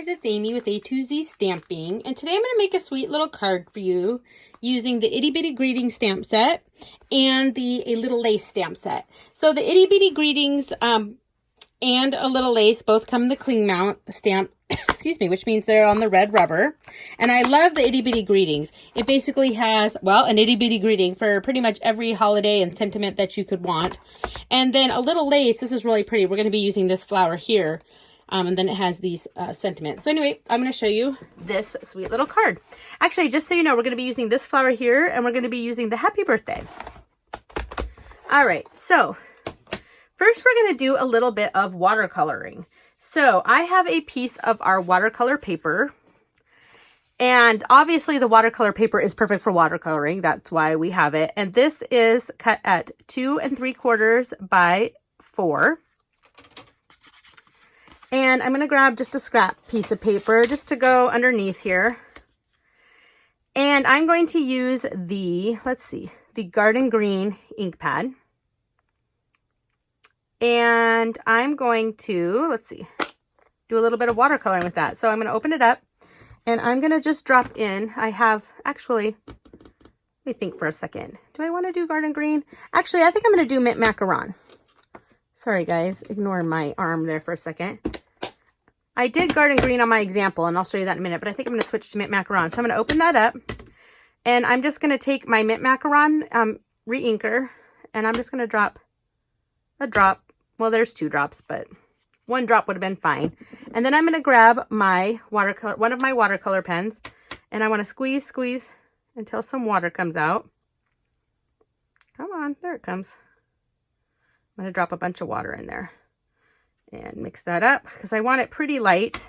guys, it's Amy with A2Z Stamping, and today I'm going to make a sweet little card for you using the Itty Bitty Greetings Stamp set and the A Little Lace Stamp set. So the Itty Bitty Greetings and A Little Lace both come in the cling mount stamp, excuse me, which means they're on the red rubber. And I love the Itty Bitty Greetings. It basically has, well, an Itty Bitty Greeting for pretty much every holiday and sentiment that you could want. And then A Little Lace, this is really pretty. We're going to be using this flower here. And then it has these sentiments. So anyway, I'm going to show you this sweet little card. Actually, just so you know, we're going to be using this flower here, and we're going to be using the happy birthday. All right, so first we're going to do a little bit of watercoloring. So I have a piece of our watercolor paper, and obviously the watercolor paper is perfect for watercoloring. That's why we have it. And this is cut at 2 3/4 by 4. And I'm going to grab just a scrap piece of paper just to go underneath here. And I'm going to use the, let's see, the Garden Green ink pad. And I'm going to, let's see, do a little bit of watercoloring with that. So I'm going to open it up and I'm going to just drop in. I have, actually, let me think for a second. Do I want to do Garden Green? Actually, I think I'm going to do Mint Macaron. Sorry guys, ignore my arm there for a second. I did Garden Green on my example, and I'll show you that in a minute, but I think I'm going to switch to Mint Macaron. So I'm going to open that up, and I'm just going to take my Mint Macaron re-inker, and I'm just going to drop a drop. Well, there's 2 drops, but 1 drop would have been fine. And then I'm going to grab my watercolor, one of my watercolor pens, and I want to squeeze, squeeze until some water comes out. Come on, there it comes. I'm going to drop a bunch of water in there and mix that up because I want it pretty light.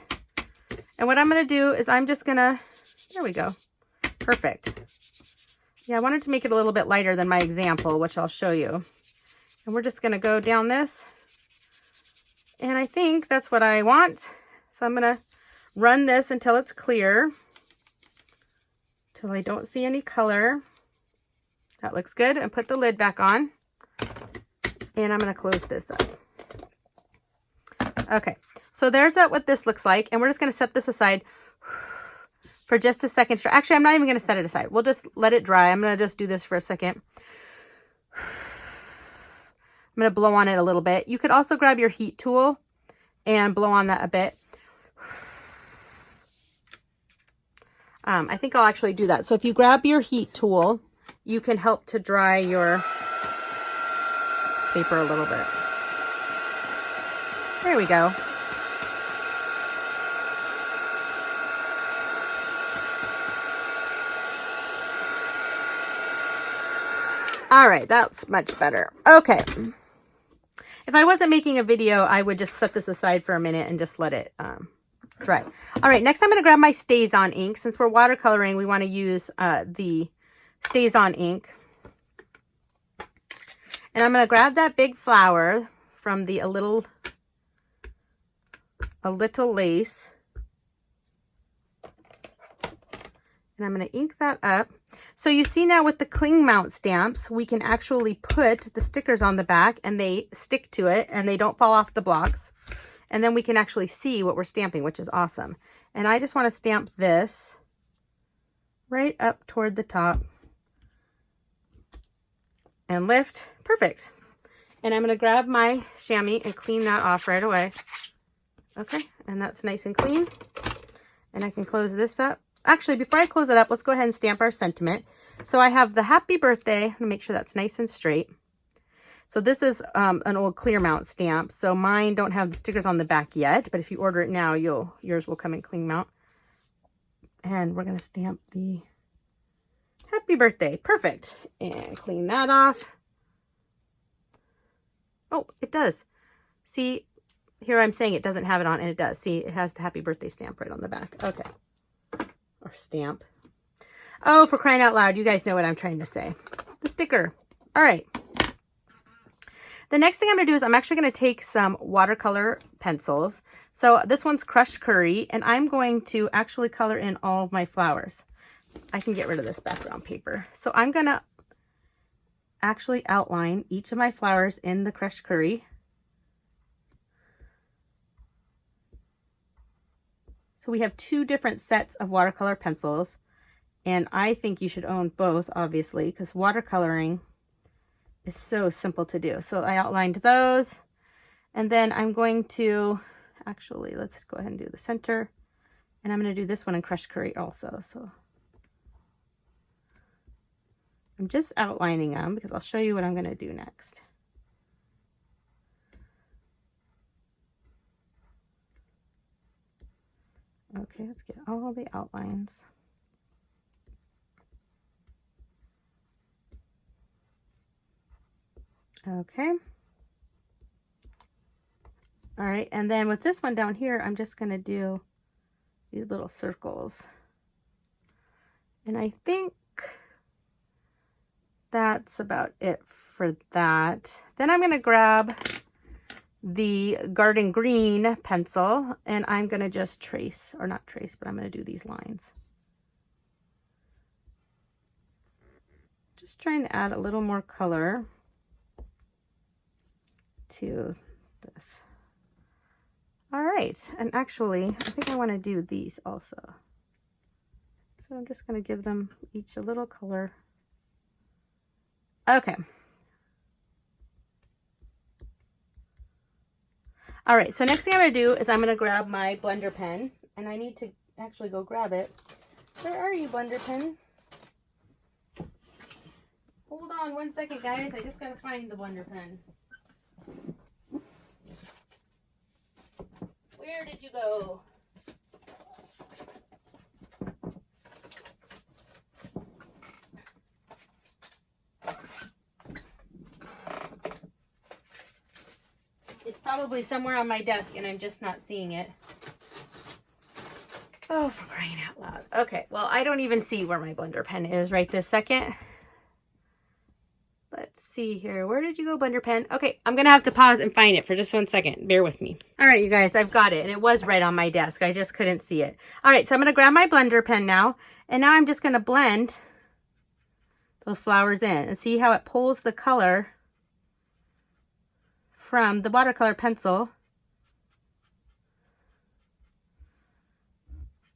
And what I'm going to do is I'm just going to, there we go. Perfect. Yeah, I wanted to make it a little bit lighter than my example, which I'll show you. And we're just going to go down this. And I think that's what I want. So I'm going to run this until it's clear, till I don't see any color. That looks good. And put the lid back on. And I'm going to close this up. Okay, so there's what this looks like. And we're just going to set this aside for just a second. Actually, I'm not even going to set it aside. We'll just let it dry. I'm going to just do this for a second. I'm going to blow on it a little bit. You could also grab your heat tool and blow on that a bit. I think I'll actually do that. So if you grab your heat tool, you can help to dry your paper a little bit. There we go. All right, that's much better. Okay. If I wasn't making a video, I would just set this aside for a minute and just let it dry. All right, next I'm going to grab my Stays On ink. Since we're watercoloring, we want to use the Stays On ink. And I'm going to grab that big flower from the A Little Lace. And I'm going to ink that up. So you see now with the cling mount stamps, we can actually put the stickers on the back and they stick to it and they don't fall off the blocks. And then we can actually see what we're stamping, which is awesome. And I just want to stamp this right up toward the top and lift. Perfect. And I'm going to grab my chamois and clean that off right away. Okay, and that's nice and clean. And I can close this up. Actually, before I close it up, let's go ahead and stamp our sentiment. So I have the happy birthday. I'm going to make sure that's nice and straight. So this is an old clear mount stamp. So mine don't have the stickers on the back yet, but if you order it now, yours will come in clean mount. And we're going to stamp the happy birthday. Perfect. And clean that off. Oh, it does. See, here I'm saying it doesn't have it on, and it does. See, it has the happy birthday stamp right on the back. Okay. Or stamp. Oh, for crying out loud, you guys know what I'm trying to say. The sticker. All right. The next thing I'm going to do is I'm actually going to take some watercolor pencils. So this one's Crushed Curry, and I'm going to actually color in all of my flowers. I can get rid of this background paper. So I'm going to actually outline each of my flowers in the Crushed Curry. So we have 2 different sets of watercolor pencils, and I think you should own both, obviously, because watercoloring is so simple to do. So I outlined those, and then I'm going to, actually, let's go ahead and do the center, and I'm going to do this one in Crushed Create also. So I'm just outlining them because I'll show you what I'm going to do next. Okay, let's get all the outlines. Okay. All right, and then with this one down here, I'm just going to do these little circles. And I think that's about it for that. Then I'm going to grab the Garden Green pencil, and I'm going to just trace, or not trace, but I'm going to do these lines. Just trying to add a little more color to this. All right, and actually, I think I want to do these also. So I'm just going to give them each a little color. Okay. All right, so next thing I'm going to do is I'm going to grab my blender pen, and I need to actually go grab it. Where are you, blender pen? Hold on 1 second, guys. I just got to find the blender pen. Where did you go? It's probably somewhere on my desk and I'm just not seeing it. Oh, for crying out loud. Okay, well, I don't even see where my blender pen is right this second. Let's see here. Where did you go, blender pen? Okay, I'm gonna have to pause and find it for just 1 second. Bear with me. All right, you guys, I've got it, and it was right on my desk. I just couldn't see it. All right, so I'm gonna grab my blender pen now, and now I'm just gonna blend those flowers in and see how it pulls the color from the watercolor pencil.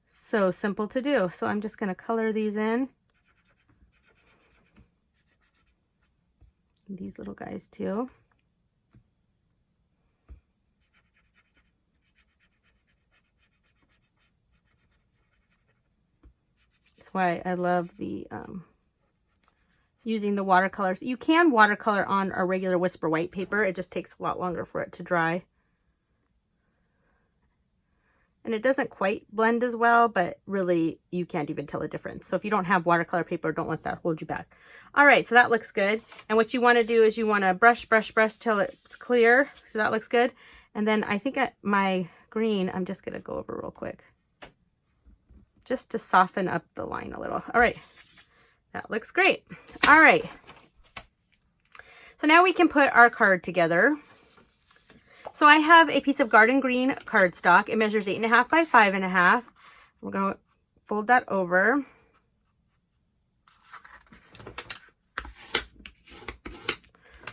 So simple to do. So I'm just gonna color these in. These little guys too. That's why I love the using the watercolors. You can watercolor on a regular Whisper white paper. It just takes a lot longer for it to dry. And it doesn't quite blend as well, but really you can't even tell the difference. So if you don't have watercolor paper, don't let that hold you back. All right, so that looks good. And what you want to do is you want to brush till it's clear. So that looks good. And then I think my green, I'm just going to go over real quick, just to soften up the line a little. All right, that looks great. All right. So now we can put our card together. So I have a piece of Garden Green cardstock. It measures 8.5 by 5.5. We're going to fold that over.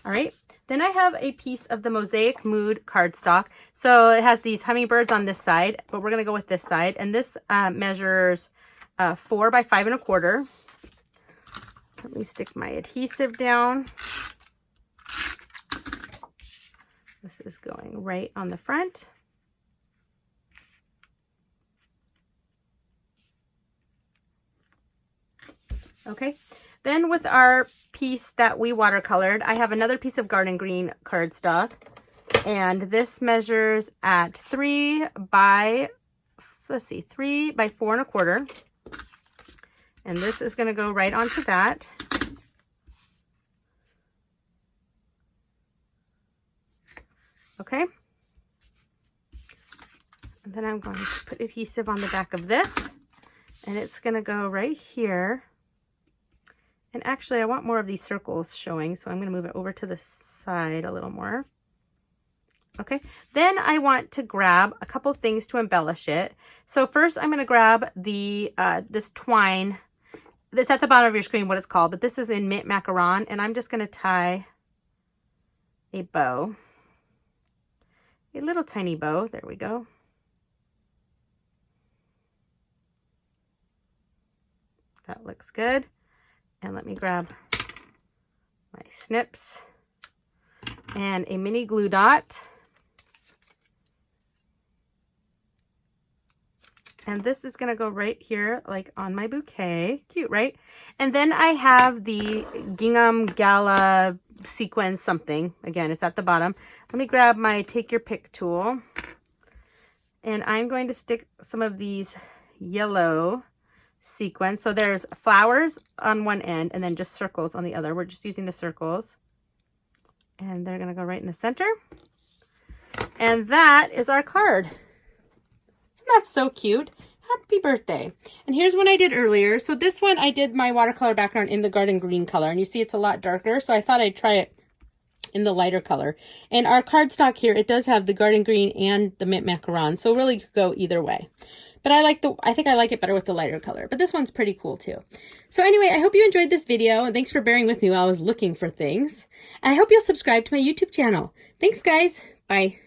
All right. Then I have a piece of the Mosaic Mood cardstock. So it has these hummingbirds on this side, but we're going to go with this side. And this measures 4 by 5.25. Let me stick my adhesive down. This is going right on the front. Okay, then with our piece that we watercolored, I have another piece of Garden Green cardstock, and this measures at 3 by 4.25. And this is going to go right onto that. Okay, and then I'm going to put adhesive on the back of this, and it's going to go right here. And actually I want more of these circles showing, so I'm going to move it over to the side a little more. Okay, then I want to grab a couple things to embellish it. So first I'm going to grab the this twine that's at the bottom of your screen, what it's called, but this is in Mint Macaron, and I'm just going to tie a bow. A little tiny bow. There we go. That looks good. And let me grab my snips and a mini glue dot. And this is going to go right here, like on my bouquet. Cute, right? And then I have the gingham gala sequins something. Again, it's at the bottom. Let me grab my take your pick tool. And I'm going to stick some of these yellow sequins. So there's flowers on one end and then just circles on the other. We're just using the circles. And they're going to go right in the center. And that is our card. Isn't that so cute? Happy birthday. And here's one I did earlier. So this one I did my watercolor background in the garden green color. And you see it's a lot darker. So I thought I'd try it in the lighter color. And our cardstock here, it does have the garden green and the mint macaron. So really could go either way. But I think I like it better with the lighter color. But this one's pretty cool too. So anyway, I hope you enjoyed this video. And thanks for bearing with me while I was looking for things. And I hope you'll subscribe to my YouTube channel. Thanks, guys. Bye.